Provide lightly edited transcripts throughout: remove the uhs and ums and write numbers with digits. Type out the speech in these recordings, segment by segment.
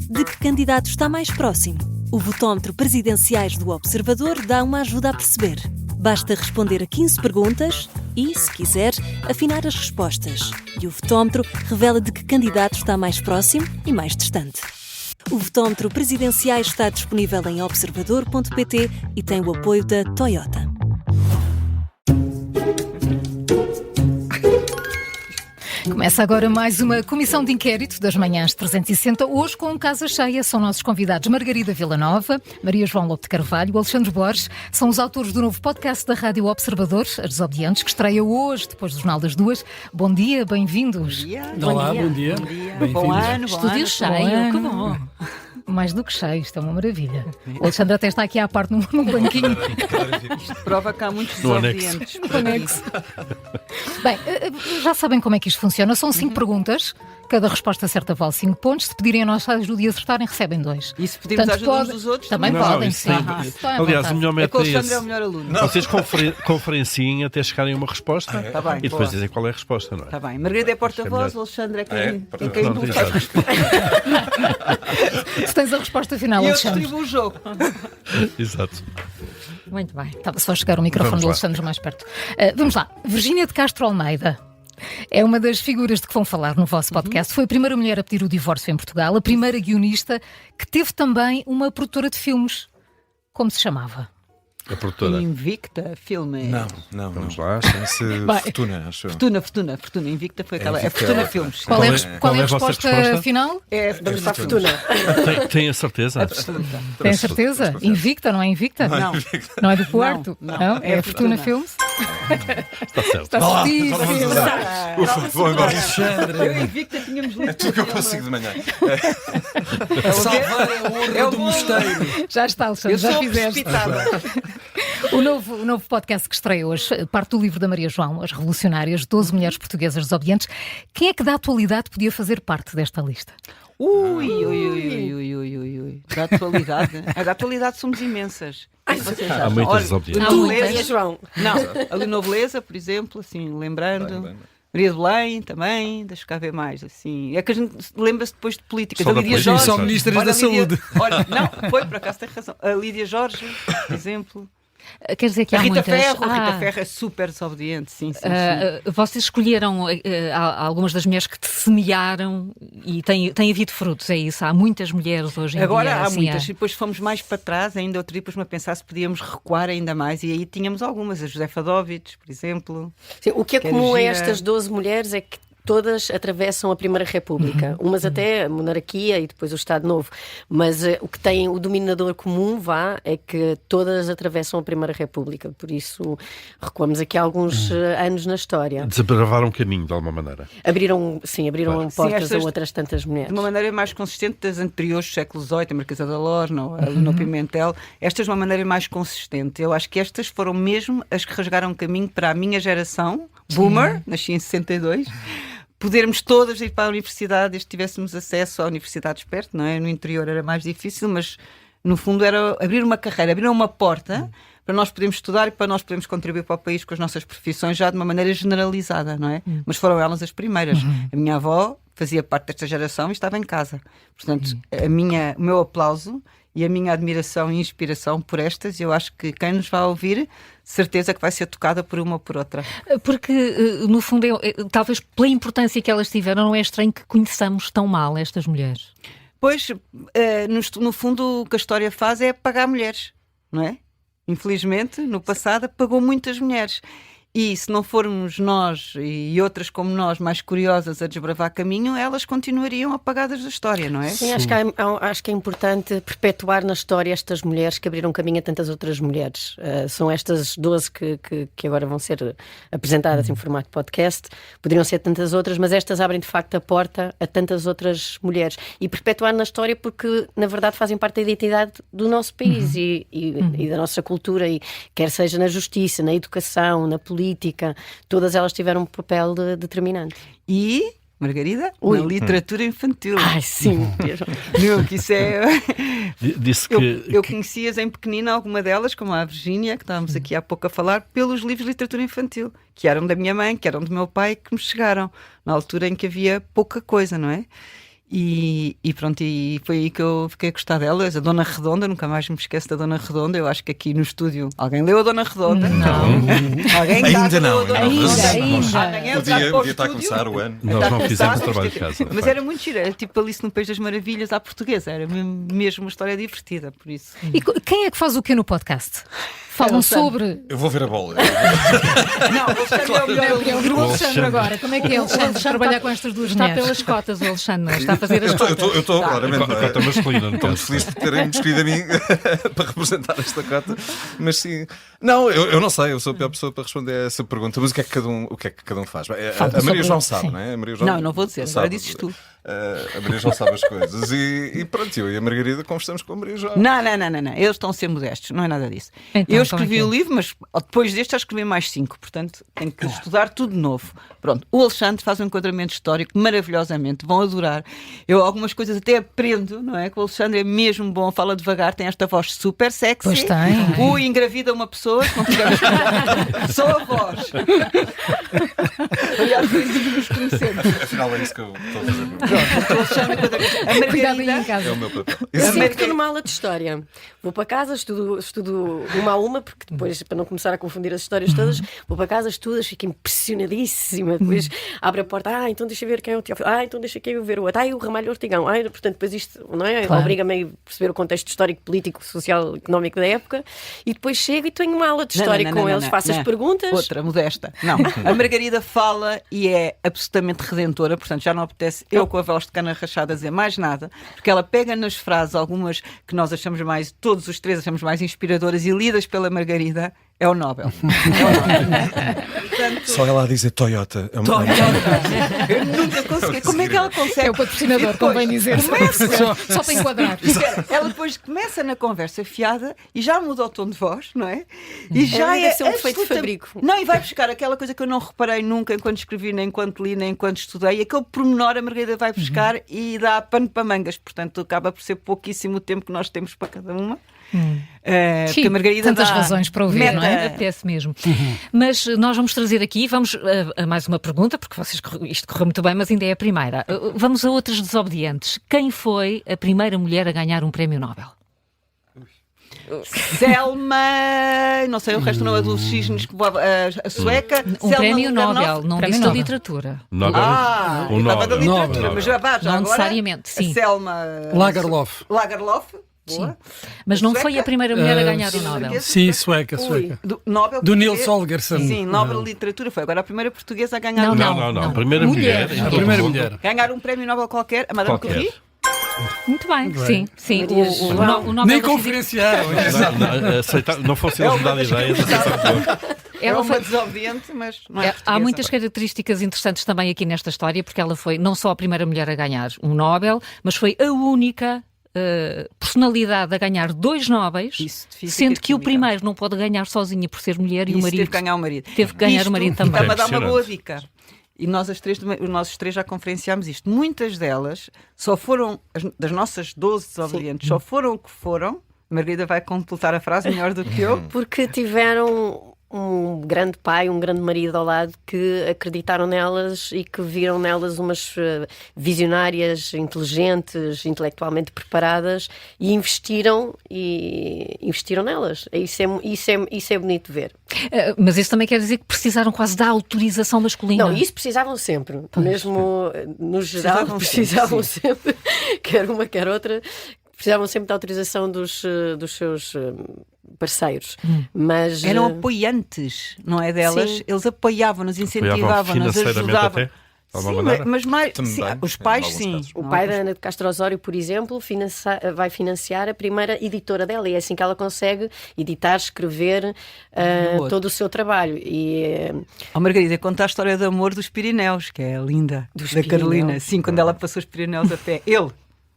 de que candidato está mais próximo? O votómetro Presidenciais do Observador dá uma ajuda a perceber. Basta responder a 15 perguntas e, se quiser, afinar as respostas. E o votómetro revela de que candidato está mais próximo e mais distante. O votómetro Presidenciais está disponível em observador.pt e tem o apoio da Toyota. Começa agora mais uma comissão de inquérito das manhãs 360, hoje com casa cheia. São nossos convidados Margarida Villanova, Maria João Lopes de Carvalho, Alexandre Borges. São os autores do novo podcast da Rádio Observador, As Desobedientes, que estreia hoje, depois do Jornal das 2. Bom dia, bem-vindos. Olá, bom dia. Bom ano, Estúdio cheio, que bom. Mais do que cheio, isto é uma maravilha. O Alexandre até está aqui à parte num banquinho. Isto prova que há muitos desobedientes. No anexo. Bem, já sabem como é que isto funciona. São 5 perguntas. Cada resposta certa vale 5 pontos. Se pedirem a nossa ajuda e acertarem, recebem 2. E se pedirmos a ajuda uns dos outros, também Não, podem, isso sim. Aliás, o melhor É que o método é Alexandre é o esse. melhor aluno. Vocês conferenciem até chegarem a uma resposta Tá bem, e depois boa. dizem qual é a resposta, não é? Está bem. Margarida é porta-voz, melhor. o Alexandre é quem Pronto, tu faz exato. resposta. Se tens a resposta final, E eu Alexandre. distribuo o jogo. Exato. Muito bem. Estava só a chegar o microfone Vamos do lá. Alexandre mais perto. Vamos lá. Virgínia de Castro Almeida é uma das figuras de que vão falar no vosso podcast. Foi a primeira mulher a pedir o divórcio em Portugal, a primeira guionista que teve também uma produtora de filmes. Como se chamava? A produtora. Invicta, filme. Não. Vamos lá. Chama-se Vai. Fortuna, acho eu. Fortuna. Invicta foi aquela. É Invicta. Fortuna Filmes. Qual é a Qual é a vossa resposta resposta? final? É Fortuna Filmes. Tem a certeza? Absoluta. Tem certeza? Invicta, não é Invicta? Não. Não é do Porto? Não. É a Fortuna Filmes? Está certo. Está certíssimo. Vou embora. Alexandre. Eu e Invicta tínhamos lido. É tudo que eu consigo de manhã. Salvar a honra do mosteiro. Já está, Alexandre, Eu já sou fizeste. precipitada. O novo podcast que estreia hoje parte do livro da Maria João, As Revolucionárias, 12 mulheres portuguesas desobedientes. Quem é que da atualidade podia fazer parte desta lista? Ui. Da atualidade. Da atualidade somos imensas. Vocês Há acham? muitas Olha, desobedientes. Há Leonor muitas. Beleza- João. Não, a Leonor Beleza, por exemplo, assim, lembrando. Bem. Maria de Belém também, deixa cá ver mais, assim. É que a gente lembra-se depois de política. Só Da da Lídia política. Jorge. Só ministras Olha, da a Lídia- Saúde. Olha, não, foi, por acaso tem razão. A Lídia Jorge, por exemplo. Quer dizer que A há Rita muitas. Ferro. A Rita Ferro é super desobediente, sim. Vocês escolheram algumas das mulheres que te semearam e tem havido frutos, é isso? Há muitas mulheres hoje em Agora dia. há assim, muitas, e depois fomos mais para trás, ainda outro dia pus-me a pensar se podíamos recuar ainda mais, e aí tínhamos algumas, a Josefa Dóvides, por exemplo. Sim, o que é Que comum a gira. estas 12 mulheres é que todas atravessam a Primeira República. Umas até a monarquia e depois o Estado Novo. Mas o que tem o denominador comum, é que todas atravessam a Primeira República. Por isso recuamos aqui alguns anos na história. Desabravaram caminho, de alguma maneira. Abriram Claro. portas estas- a outras tantas mulheres. De uma maneira mais consistente das anteriores do século XVIII, a Marquesa da Lorna, a Leonor Pimentel, estas de uma maneira mais consistente. Eu acho que estas foram mesmo as que rasgaram caminho para a minha geração, boomer, nasci em 62, podermos todas ir para a universidade e tivéssemos acesso à universidade perto, não é? No interior era mais difícil, mas no fundo era abrir uma carreira, abrir uma porta para nós podermos estudar e para nós podermos contribuir para o país com as nossas profissões já de uma maneira generalizada, não é? Mas foram elas as primeiras. A minha avó fazia parte desta geração e estava em casa. Portanto, o meu aplauso e a minha admiração e inspiração por estas, eu acho que quem nos vai ouvir, certeza que vai ser tocada por uma ou por outra. Porque, no fundo, talvez pela importância que elas tiveram, não é estranho que conheçamos tão mal estas mulheres. Pois, no fundo, o que a história faz é apagar mulheres, não é? Infelizmente, no passado, apagou muitas mulheres. E se não formos nós e outras como nós mais curiosas a desbravar caminho, elas continuariam apagadas da história, não é? Sim, acho que é importante perpetuar na história estas mulheres que abriram caminho a tantas outras mulheres. São estas 12 que agora vão ser apresentadas em formato podcast. Poderiam ser tantas outras, mas estas abrem de facto a porta a tantas outras mulheres. E perpetuar na história porque, na verdade, fazem parte da identidade do nosso país e da nossa cultura, e quer seja na justiça, na educação, na política, todas elas tiveram um papel determinante. E, Margarida, na literatura infantil. Ai, sim. Não, que isso é... Disse que... Eu conhecia-as em pequenina, alguma delas, como a Virgínia, que estávamos aqui há pouco a falar, pelos livros de literatura infantil, que eram da minha mãe, que eram do meu pai, que me chegaram, na altura em que havia pouca coisa, não é? E pronto, e foi aí que eu fiquei a gostar dela. A Dona Redonda, nunca mais me esqueço da Dona Redonda. Eu acho que aqui no estúdio alguém leu a Dona Redonda? Não. Alguém Ainda não, leu a Dona ainda Redonda? não. Amanhã O já dia para o está a estúdio. começar o ano. Nós não fizemos o Está trabalho de casa. Mas era muito giro, era tipo Alice no País das Maravilhas à portuguesa. Era mesmo uma história divertida, por isso. E quem é que faz o quê no podcast? Falam sobre. Eu vou ver a bola. Não, o Alexandre é o melhor É aluno. o Alexandre agora. Como é que é, Alexandre, trabalhar com estas duas Está mulheres? pelas cotas, o Alexandre, não é? Está a fazer as cotas. Eu estou, claramente. A cota masculina, no Estou muito caso. feliz por terem-me escolhido a mim para representar esta cota. Mas sim. Não, eu não sei, eu sou a pior pessoa para responder a essa pergunta. Mas o que é que cada um faz? A Maria João sabe, não é? A Maria João Não, não vou dizer, agora sabe. dizes tu. A Maria João sabe as coisas. E pronto, eu e a Margarida conversamos com a Maria João. Não. Eles estão a ser modestos, não é nada disso. Então, Eu como é escrevi que é? o livro, mas depois deste já escrevi mais 5, portanto tenho que estudar tudo de novo. Pronto, o Alexandre faz um enquadramento histórico maravilhosamente, vão adorar. Eu algumas coisas até aprendo, não é? Que o Alexandre é mesmo bom, fala devagar, tem esta voz super sexy. Pois tem. Engravida uma pessoa, se não tivermos cuidado. Só a voz. Aliás, por isso que nos conhecemos. Afinal, é isso que eu estou a fazer. Pronto, o Alexandre, a Cuidado aí em Margarida. É casa. o meu papel. Eu sinto que Margarida- estou numa aula de história. Vou para casa, estudo uma a uma, porque depois, para não começar a confundir as histórias todas, vou para casa, estudo, fico impressionadíssima. Depois abre a porta, então deixa eu ver quem é o Teófilo, então deixa eu ver o outro, o Ramalho Ortigão. Portanto, depois isto, não é? Claro. Obriga-me a perceber o contexto histórico, político, social, económico da época, e depois chego e tenho uma aula de história com eles, faço as perguntas. Outra, modesta. Não. A Margarida fala e é absolutamente redentora, portanto já não apetece eu com a voz de cana rachada dizer mais nada, porque ela pega nas frases, algumas que nós achamos mais, todos os três achamos mais inspiradoras e lidas pela Margarida, é o Nobel. Portanto, Só ela a dizer Toyota. eu nunca consegui. Como é que ela consegue? É o patrocinador, E depois convém dizer. Só para enquadrar. Ela depois começa na conversa fiada e já muda o tom de voz, não é? E já deve ser um defeito de absoluta- fabrico. Não, e vai buscar aquela coisa que eu não reparei nunca enquanto escrevi, nem enquanto li, nem enquanto estudei. Aquele pormenor a Margarida vai buscar e dá pano para mangas. Portanto, acaba por ser pouquíssimo o tempo que nós temos para cada uma. Porque Sim, a Margarida tantas dá razões para ouvir, meta- não é? Apetece mesmo. Mas nós vamos trazer aqui, vamos a mais uma pergunta, porque isto correu muito bem, mas ainda é a primeira. Vamos a outras desobedientes. Quem foi a primeira mulher a ganhar um prémio Nobel? Selma, não sei o resto não é dos cisnes, a sueca. Um Selma prémio Lagerlöf. Nobel, não Prémio disse da Nobel. literatura. Nobel. Eu Um estava da Nobel. literatura, Nobel. mas já vá, já Não agora, necessariamente, sim. A Selma Lagerlöf. Lagerlöf. Boa. Mas não foi Sueca? a primeira mulher a ganhar o Nobel. Sim, sueca. Do Nobel Do português. Nils Holgersson. Sim, Nobel de Literatura foi agora a primeira portuguesa a ganhar Não, A primeira mulher. em A todo primeira o mundo. mulher. ganhar um prémio Nobel qualquer, a Madame Qualquer. Curie. Muito bem, sim, sim. Maria O João. Nobel Nem da conferenciaram. Não fosse eles me dar ideias, aceitava. É Ela uma foi... desobediente, mas não é Há portuguesa. muitas características interessantes também aqui nesta história, porque ela foi não só a primeira mulher a ganhar um Nobel, mas foi a única personalidade a ganhar 2 Nobéis, Isso, de física sendo e que o química. primeiro não pode ganhar sozinha por ser mulher e o Isso, marido teve que ganhar o marido. teve que ganhar o marido também. Está-me a dar uma Impressionante. boa dica. E nós as três já conferenciámos isto. Muitas delas só foram, das nossas 12 desobedientes, só foram o que foram. A Margarida vai completar a frase melhor do que eu. Porque tiveram um grande pai, um grande marido ao lado que acreditaram nelas e que viram nelas umas visionárias, inteligentes, intelectualmente preparadas e investiram nelas. Isso é bonito de ver. Mas isso também quer dizer que precisaram quase da autorização masculina. Não, isso precisavam sempre. Mesmo no geral, precisavam sempre, quer uma, quer outra, precisavam sempre da autorização dos seus parceiros. Mas Eram apoiantes, não é delas? Sim. Eles apoiavam-nos, incentivavam-nos, financeiramente ajudavam. até, de alguma Sim, maneira. mas mais, Também, sim, os em pais alguns sim. casos. o Não, pai os- da Ana de Castro Osório, por exemplo, vai financiar a primeira editora dela e é assim que ela consegue editar, escrever outro. todo o seu trabalho. E Oh, Margarida, conta a história de amor dos Pirineus, que é linda, Dos da Carolina. Pirineus. Sim, quando ela passou os Pirineus a pé. Ele.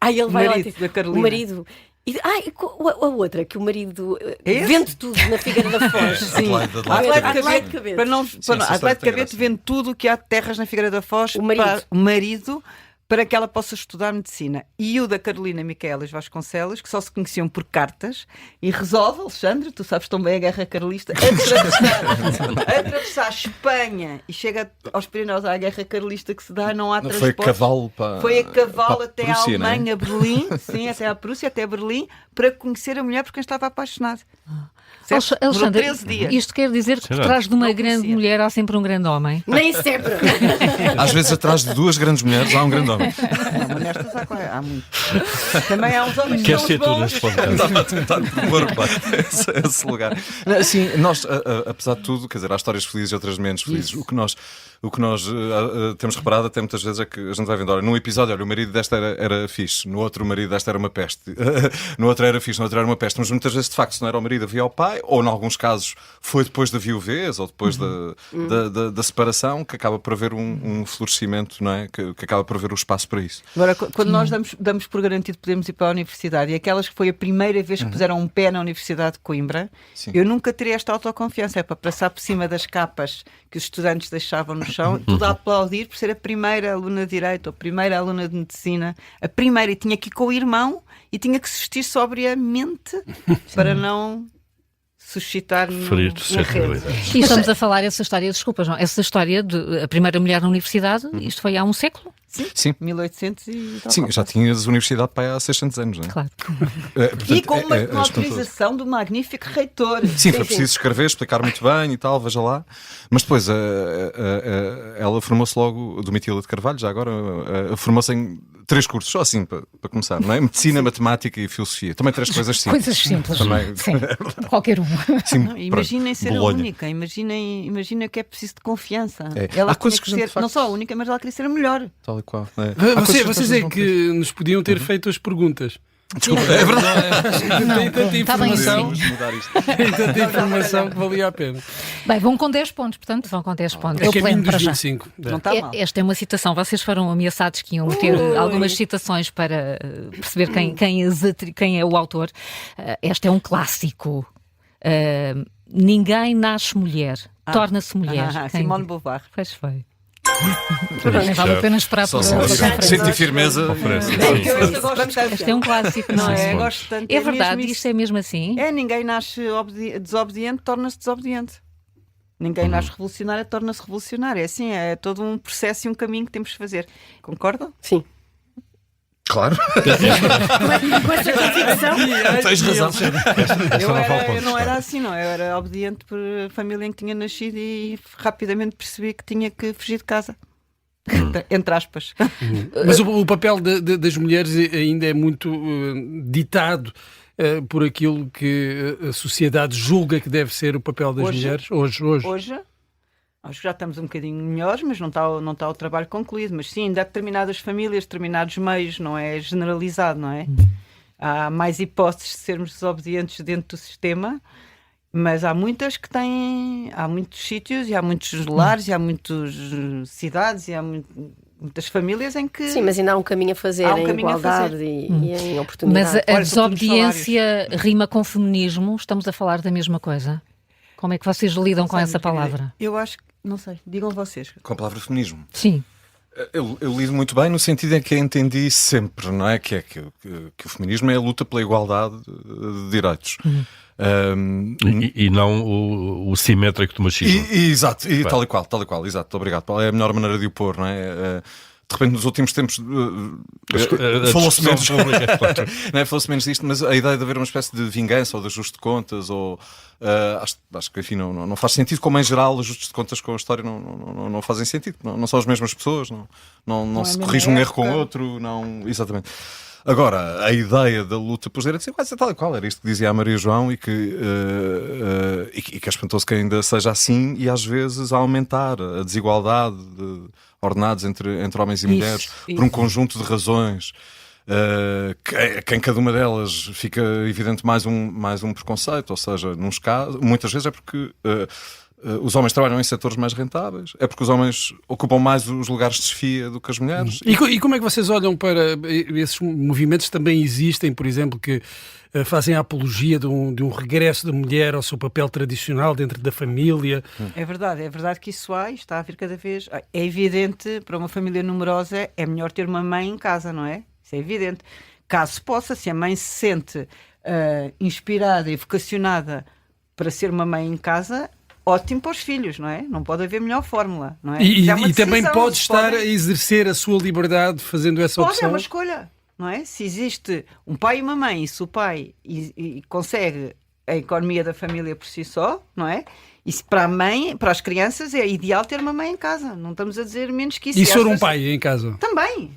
ele vai lá marido ter- da Carolina. o marido. E a outra, que o marido Esse? vende tudo na Figueira da Foz. Sim, Adelaide Adelaide Cabete. Para não, essa Adelaide história tem Cabete graça. vende tudo o que há de terras na Figueira da Foz O marido. para o marido para que ela possa estudar medicina. E o da Carolina Micaelis Vasconcelos, que só se conheciam por cartas, e resolve, Alexandre, tu sabes tão bem a Guerra Carlista, atravessar a Espanha e chega aos Pirineus à Guerra Carlista que se dá, não há transporte. Foi a cavalo para Foi a cavalo para a até Prússia, a Alemanha, Berlim, sim, até a Prússia, até Berlim, para conhecer a mulher por quem estava apaixonado. Certo? Demorou Alexandre, 13 dias. isto quer dizer que por Exato. trás de uma Não grande conhecia. mulher há sempre um grande homem. Nem sempre. Às vezes atrás de duas grandes mulheres há um grande homem. Não, mas nestas há muito. Também há uns homens que Quer são ser tu bons. neste podcast? Estava a tentar propor esse lugar. Assim, nós, apesar de tudo, quer dizer, há histórias felizes e outras menos felizes. O que nós temos reparado até muitas vezes é que a gente vai vendo, olha, num episódio, olha, o marido desta era fixe, no outro o marido desta era uma peste, no outro era fixe, no outro era uma peste, mas muitas vezes de facto se não era o marido havia o pai, ou em alguns casos foi depois da viuvez ou depois da separação que acaba por haver um florescimento, não é? Que acaba por haver o espaço para isso. Agora, quando nós damos por garantido que podemos ir para a universidade, e aquelas que foi a primeira vez que puseram um pé na Universidade de Coimbra, Sim. eu nunca teria esta autoconfiança. É para passar por cima das capas que os estudantes deixavam no chão, tudo a aplaudir por ser a primeira aluna de Direito, ou a primeira aluna de Medicina, a primeira, e tinha que ir com o irmão e tinha que se vestir sobriamente para não suscitar Ferir na suscetibilidade. rede. E estamos a falar essa história, desculpa João, essa história de a primeira mulher na universidade, isto foi há um século? Sim. 1800 e tal. Sim, já tinhas universidade para aí há 600 anos, não é? Claro. E com uma espantoso. autorização do magnífico reitor. Sim, foi preciso escrever, explicar muito bem e tal, veja lá. Mas depois ela formou-se logo, Domitila de Carvalho, já agora, formou-se em 3 cursos, só assim para começar, não é? Medicina, matemática e filosofia. Também 3 coisas simples. Coisas simples. Também. Sim, qualquer um. Sim, Não, imaginem ser Bolonha. a única, imaginem que é preciso de confiança. É. Ela Há coisas tinha que a gente, ser, de facto- não só a única, mas ela queria ser a melhor. Tal e qual. É. Há coisas que Vocês às é vezes que nos podiam ter feito as perguntas. Desculpa, é verdade. Tem tanta Está bem informação, assim. Vamos mudar isto. tem tanta informação que valia a pena. Bem, vão com 10 pontos, portanto. Vão com 10 pontos. É Eu caminho pleno para dos já. 25. Não está mal. Esta é uma citação. Vocês foram ameaçados que iam meter algumas citações para perceber quem é o autor. Esta é um clássico. Ninguém nasce mulher, torna-se mulher. Quem- Simone de Beauvoir. Pois foi. Nem vale a pena esperar por Só outra conferência. senti firmeza. Oferece, É que eu sim. esta gosto tanto. Este é um clássico, não Não é? é? Gosto tanto. É verdade, mesmo isto isso. é mesmo assim. É, ninguém nasce desobediente, torna-se desobediente. Ninguém nasce revolucionário, torna-se revolucionário. É assim, é todo um processo e um caminho que temos de fazer. Concordam? Sim. Claro, Com essa convicção. tens razão. Eu não era assim, não. Eu era obediente por família em que tinha nascido e rapidamente percebi que tinha que fugir de casa. Entre aspas. Mas o papel das mulheres ainda é muito ditado por aquilo que a sociedade julga que deve ser o papel das Hoje? mulheres hoje. Hoje, acho que já estamos um bocadinho melhores, mas não está o trabalho concluído. Mas sim, ainda há determinadas famílias, determinados meios, não é generalizado, não é? Há mais hipóteses de sermos desobedientes dentro do sistema, mas há muitas que têm... Há muitos sítios e há muitos lares e há muitas cidades e há muitas famílias em que... Sim, mas ainda há um caminho a fazer Há um em caminho a igualdade fazer. e em Mas oportunidade. a Olha, sobretudo nos desobediência rima com feminismo. Estamos a falar da mesma coisa. Como é que vocês lidam com essa palavra? Eu acho que... Não sei, digam vocês. Com a palavra feminismo. Sim. Eu lido muito bem no sentido em que entendi sempre, não é? Que o feminismo é a luta pela igualdade de direitos. E não o simétrico do machismo. Exato, e Claro. tal e qual, exato, obrigado. É a melhor maneira de o pôr, não é? De repente, nos últimos tempos, falou-se menos, não é? Falou-se menos disto, mas a ideia de haver uma espécie de vingança ou de ajuste de contas, ou acho que enfim, não faz sentido, como em geral, ajustes de contas com a história não fazem sentido, não são as mesmas pessoas, não é se a mesma corrige um erro com época. outro, exatamente. Agora, a ideia da luta pelos direitos é quase tal e qual, era isto que dizia a Maria João e que é espantoso que ainda seja assim e às vezes a aumentar a desigualdade de ordenados entre homens e mulheres por um conjunto de razões que em cada uma delas fica evidente mais um preconceito, ou seja, muitas vezes é porque os homens trabalham em setores mais rentáveis, é porque os homens ocupam mais os lugares de chefia do que as mulheres. E como é que vocês olham para esses movimentos que também existem, por exemplo, que fazem a apologia de um regresso da mulher ao seu papel tradicional dentro da família? É verdade que isso está a vir cada vez. É evidente, para uma família numerosa, é melhor ter uma mãe em casa, não é? Isso é evidente. Caso possa, se a mãe se sente inspirada e vocacionada para ser uma mãe em casa, ótimo para os filhos, não é? Não pode haver melhor fórmula, não é? E também pode estar a exercer a sua liberdade fazendo essa opção. Pode, é uma escolha, não é? Se existe um pai e uma mãe, e se o pai consegue a economia da família por si só, não é? E se para a mãe, para as crianças, é ideal ter uma mãe em casa. Não estamos a dizer menos que isso. E se for um pai em casa? Também.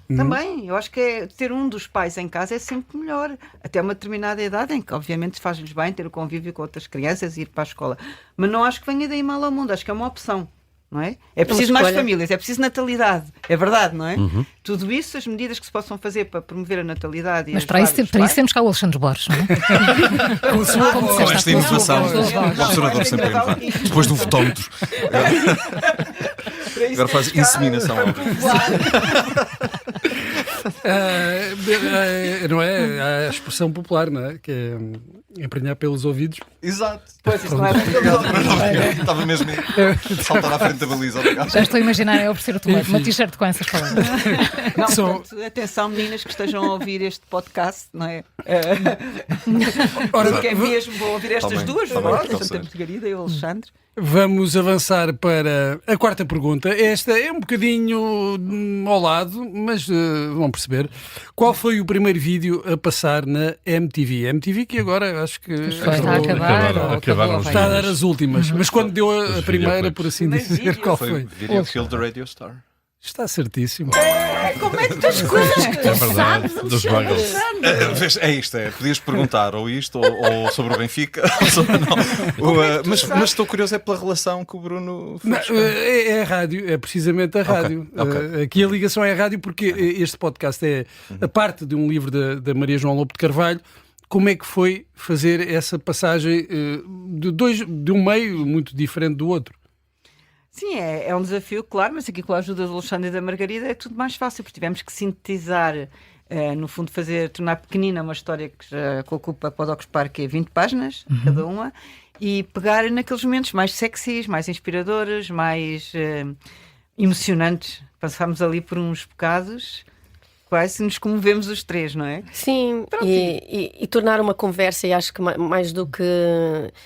Eu acho que ter um dos pais em casa é sempre melhor. Até uma determinada idade em que, obviamente, faz-lhes bem ter o convívio com outras crianças e ir para a escola. Mas não acho que venha daí mal ao mundo. Acho que é uma opção. Não é? É preciso mais famílias, é preciso natalidade. É verdade, não é? Tudo isso, as medidas que se possam fazer para promover a natalidade. Mas para isso temos cá o Alexandre Borges, não é? Com esta inovação, o observador sempre inovado. Depois do votómetro. Agora faz inseminação. Não é? Há a expressão popular, não é? Que é emprenhar pelos ouvidos. Exato. Pois, isso não é bem. Estava mesmo a saltar à frente da baliza. Já estou a imaginar a oferecer o tomate, uma t-shirt com essas palavras. Não, portanto, atenção, meninas que estejam a ouvir este podcast, não é? Porque é mesmo, vou ouvir estas duas vozes, a Margarida e o Alexandre. Vamos avançar para a quarta pergunta. Esta é um bocadinho ao lado, mas vão perceber. Qual foi o primeiro vídeo a passar na MTV? MTV que agora acho que está a acabar. Está a dar as últimas. Mas quando deu a primeira, por assim dizer, qual foi? Video Killed the Radio Star. Está certíssimo. Como é que tu escolhes? É verdade, dos Buggles. É isto, podias perguntar ou isto, ou sobre o Benfica, mas estou curioso é pela relação que o Bruno fez. É a rádio, é precisamente a rádio. Okay. Aqui a ligação é a rádio porque este podcast é a parte de um livro da Maria João Lobo de Carvalho. Como é que foi fazer essa passagem de um meio muito diferente do outro? Sim, é um desafio, claro, mas aqui com a ajuda do Alexandre e da Margarida é tudo mais fácil, porque tivemos que sintetizar, no fundo tornar pequenina uma história que já ocupa para o Docs Park 20 páginas, cada uma, e pegar naqueles momentos mais sexys, mais inspiradores, mais emocionantes. Passámos ali por uns bocados, quase nos comovemos os três, não é? Sim, e tornar uma conversa, e acho que mais do que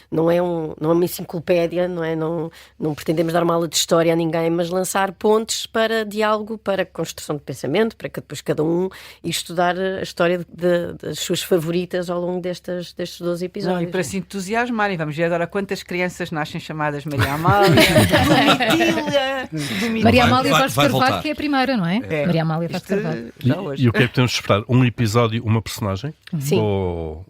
não é uma enciclopédia, não é? Não pretendemos dar uma aula de história a ninguém, mas lançar pontes para diálogo, para construção de pensamento, para que depois cada um e estudar a história das suas favoritas ao longo destes 12 episódios. Não, e para se entusiasmarem, vamos ver agora quantas crianças nascem chamadas Maria Amália, Domitília. Maria Amália Vaz de Carvalho, que é a primeira, não é? Maria Amália Vaz de Carvalho. E o que é que podemos esperar? Um episódio, uma personagem? Sim. Ou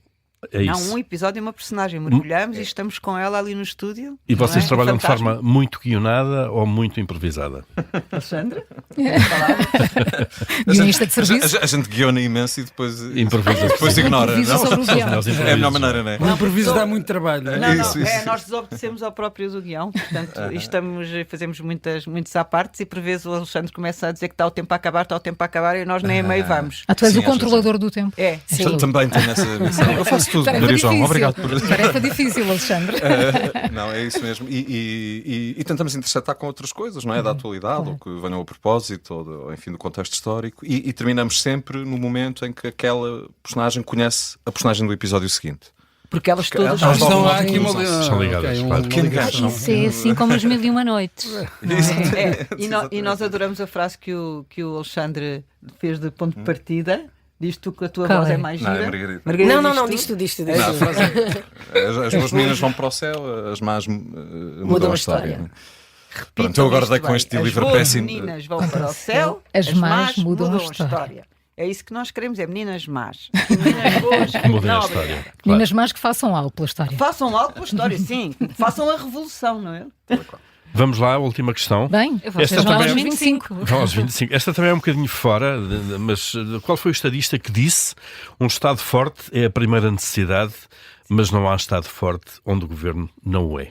é isso? Não, um episódio e uma personagem. Mergulhamos e estamos com ela ali no estúdio. E vocês trabalham de Fantasma. forma muito guionada ou muito improvisada? Alexandre? Guionista de serviço. A gente guiona imenso e depois improvisa. Depois ignora. Improvisa Não? sobre o guião. É a melhor maneira, não é? O improviso dá muito trabalho. Não é? Não, Isso. nós desobedecemos ao próprio do guião, portanto, fazemos muitos à parte e por vezes o Alexandre começa a dizer que está o tempo a acabar e nós nem a meio vamos. Tu és Sim, o controlador do tempo. É. Sim. Também tenho essa missão. Eu faço tudo, Tarefa Maria João. difícil. Obrigado por. Tarefa difícil, Alexandre. Não, é isso mesmo. E tentamos interceptar com outras coisas, não é? Da atualidade, ou que venham a propósito, ou enfim, do contexto histórico. E terminamos sempre no momento em que aquela personagem conhece a personagem do episódio seguinte. Porque elas todas elas Estão Nova há aqui uma São ligadas, claro. Pequeno gancho, não? Isso é assim como as 1001 noites. E nós adoramos a frase que o Alexandre fez de ponto de partida. Diz tu que a tua Qual voz é? é mais Não, gira. é Margarida. Não, diz tu. As boas meninas vão para o céu, as más mudam a história. Não é? Repitam Pronto, eu agora isto dei com bem. este As livro boas péssimo. meninas vão para o céu, As más mudam a história. É isso que nós queremos, é meninas más. Meninas boas, Mudem a não, história. obrigada. Claro. Meninas más que façam algo pela história. Façam algo pela história, sim. Façam a revolução, não é? Vamos lá, a última questão. Bem, Vocês Esta vão também aos é- 25. Vamos aos 25. Esta também é um bocadinho fora, mas qual foi o estadista que disse um Estado forte é a primeira necessidade, mas não há Estado forte onde o governo não o é?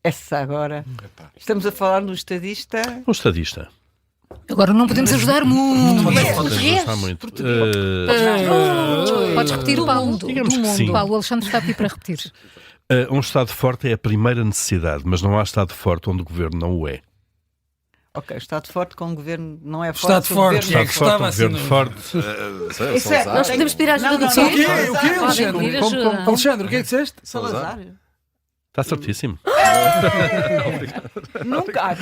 Essa agora. Estamos a falar no estadista. Um estadista. Agora não podemos ajudar muito. Gostar muito. Podes repetir, Paulo? Digamos que sim. Paulo, o Alexandre está a pedir para repetir. Um Estado forte é a primeira necessidade, mas não há Estado forte onde o governo não o é. Ok, Estado forte com o governo não é forte. Estado forte, o governo que Estado forte, estava um governo assim, forte. Isso é- Nós podemos pedir ajuda do O Paulo. quê? O quê, Alexandre? pedir ajuda. Alexandre, o que é que disseste? Salazar. Está certíssimo. Nunca.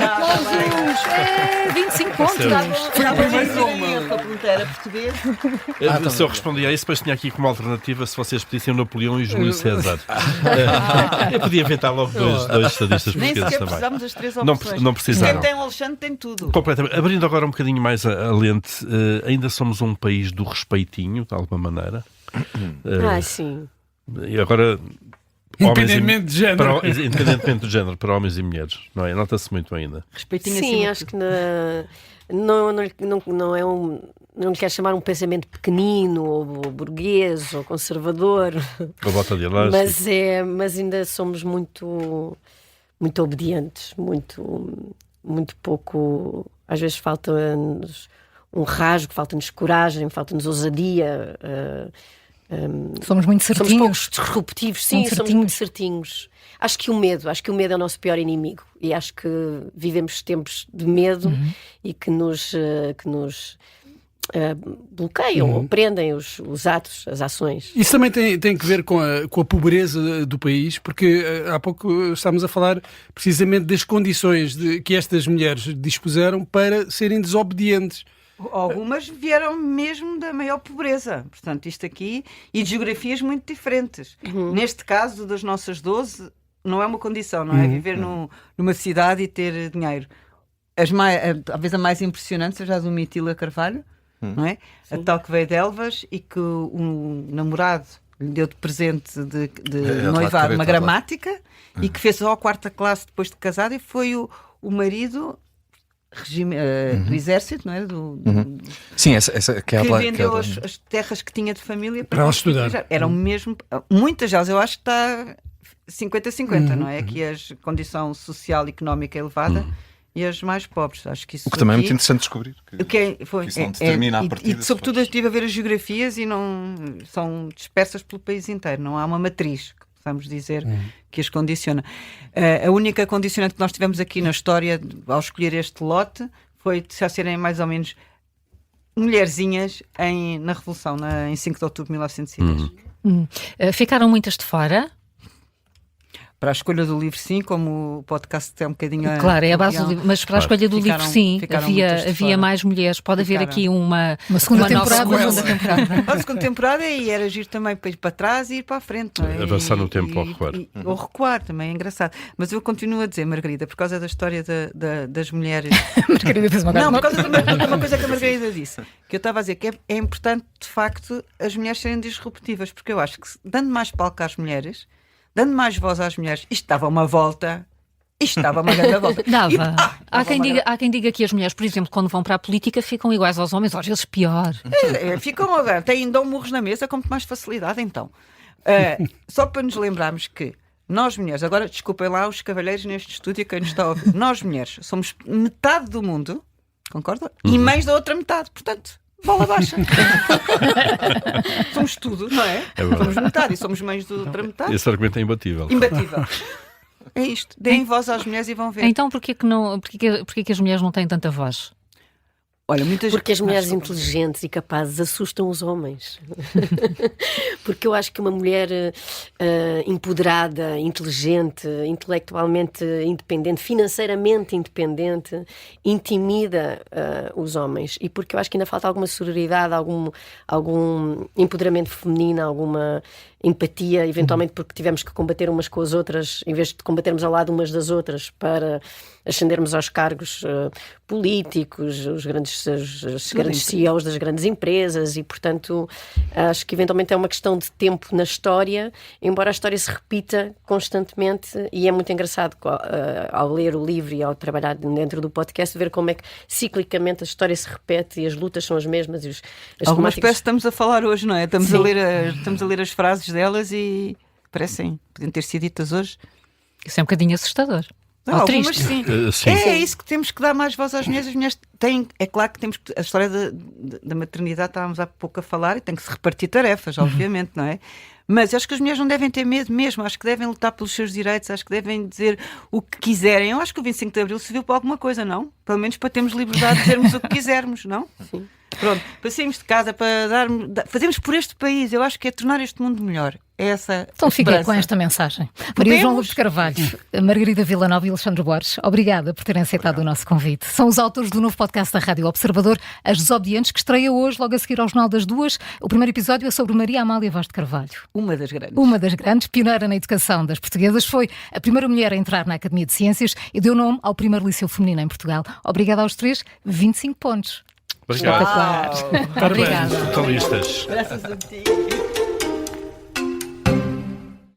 25 pontos. Foi o primeiro nome. A pergunta era português. Se eu respondia a isso, depois tinha aqui como alternativa se vocês pedissem o Napoleão e Júlio César. Eu podia inventar logo dois estadistas Nem portugueses sequer também. precisamos das três Não, opções. não precisaram. Quem tem o Alexandre tem tudo. Completamente. Abrindo agora um bocadinho mais a lente, ainda somos um país do respeitinho, de alguma maneira. Sim. E agora... Independentemente de género. Independentemente de género, para homens e mulheres, não é? Nota-se muito ainda. Respeitinho Sim, acima de acho que não é um. Não quero chamar um pensamento pequenino, ou burguês, ou conservador, A bota de elástico. mas ainda somos muito obedientes, muito pouco. Às vezes falta-nos um rasgo, falta-nos coragem, falta-nos ousadia. Somos muito Somos certinhos. poucos disruptivos, sim, Muito somos muito certinhos. Acho que o medo é o nosso pior inimigo e acho que vivemos tempos de medo e que nos bloqueiam ou prendem os atos, as ações. Isso também tem que ver com a pobreza do país, porque há pouco estávamos a falar precisamente das condições que estas mulheres dispuseram para serem desobedientes. Algumas vieram mesmo da maior pobreza. Portanto, isto aqui, e de geografias muito diferentes. Neste caso, das nossas 12, não é uma condição, não é? Viver numa cidade e ter dinheiro. Talvez a mais impressionante seja a do Mitila Carvalho, não é? A tal que veio de Elvas e que o namorado lhe deu de presente de noivado uma gramática e que fez só a 4ª classe depois de casada e foi o marido... regime do exército, não é? Sim, essa que é que a vendeu as terras que tinha de família para ela estudar. Eram mesmo, muitas delas, eu acho que está 50-50, não é? Aqui a condição social e económica elevada e as mais pobres. Acho que isso O que também é aqui, muito interessante descobrir. Que isso não determina a partida. E sobretudo eu estive a ver as geografias e não são dispersas pelo país inteiro, não há uma matriz que possamos dizer que as condiciona. A única condicionante que nós tivemos aqui na história ao escolher este lote foi de já serem mais ou menos mulherzinhas na Revolução, em 5 de outubro de 1910. Ficaram muitas de fora? Para a escolha do livro, sim, como o podcast é um bocadinho... Claro, é a base do livro, mas para a escolha do livro, sim, havia mais mulheres. Pode haver aqui uma segunda temporada. A segunda temporada e era agir também para ir para trás e ir para a frente. Não é? Avançar no tempo ou recuar. Ou recuar, também é engraçado. Mas eu continuo a dizer, Margarida, por causa da história das mulheres... Margarida fez uma Não, por causa de uma coisa que a Margarida disse, que eu estava a dizer, que é importante, de facto, as mulheres serem disruptivas, porque eu acho que dando mais palco às mulheres... dando mais voz às mulheres, isto dava uma volta, isto dava uma grande volta. Dava. Há quem diga que as mulheres, por exemplo, quando vão para a política, ficam iguais aos homens, às vezes pior. Ficam, dão murros na mesa com muito mais facilidade, então. Só para nos lembrarmos que nós mulheres, agora desculpem lá os cavalheiros neste estúdio que nos está a ouvir, nós mulheres somos metade do mundo, concorda? E mães da outra metade, portanto... bola baixa. Somos tudo, não é? Somos metade e somos mães da outra metade. Esse argumento é imbatível. Imbatível. É isto. Deem voz às mulheres e vão ver. Então porquê que as mulheres não têm tanta voz? Olha, porque as mulheres inteligentes e capazes assustam os homens. Porque eu acho que uma mulher empoderada, inteligente, intelectualmente independente, financeiramente independente, intimida os homens. E porque eu acho que ainda falta alguma sororidade, algum empoderamento feminino, alguma empatia, eventualmente porque tivemos que combater umas com as outras, em vez de combatermos ao lado umas das outras para ascendermos aos cargos políticos, os grandes CEOs das grandes empresas e, portanto, acho que eventualmente é uma questão de tempo na história, embora a história se repita constantemente e é muito engraçado ao ler o livro e ao trabalhar dentro do podcast ver como é que ciclicamente a história se repete e as lutas são as mesmas. E as algumas temáticas... peças estamos a falar hoje, não é? Estamos a ler as frases delas e parecem, podiam ter sido ditas hoje. Isso é um bocadinho assustador. Não, Ou algumas triste. sim. Sim. É isso que temos que dar mais voz às mulheres. As mulheres têm, é claro que temos que, a história da maternidade estávamos há pouco a falar e tem que se repartir tarefas, obviamente, não é? Mas acho que as mulheres não devem ter medo mesmo, acho que devem lutar pelos seus direitos, acho que devem dizer o que quiserem. Eu acho que o 25 de Abril serviu para alguma coisa, não? Pelo menos para termos liberdade de dizermos o que quisermos, não? Sim. Pronto, para sairmos de casa, para fazermos por este país, eu acho que é tornar este mundo melhor. É essa Então fiquem esperança. com esta mensagem. Maria João Podemos? Lopes de Carvalho, Margarida Villanova e Alexandre Borges, obrigada por terem aceitado o nosso convite. São os autores do novo podcast da Rádio Observador, As Desobedientes, que estreia hoje, logo a seguir ao Jornal das 2. O primeiro episódio é sobre Maria Amália Vaz de Carvalho. Uma das grandes. Uma das grandes, pioneira na educação das portuguesas, foi a primeira mulher a entrar na Academia de Ciências e deu nome ao primeiro liceu feminino em Portugal. Obrigada aos três, 25 pontos. Obrigado. Espetacular. Obrigada. Jornalistas. Graças a ti.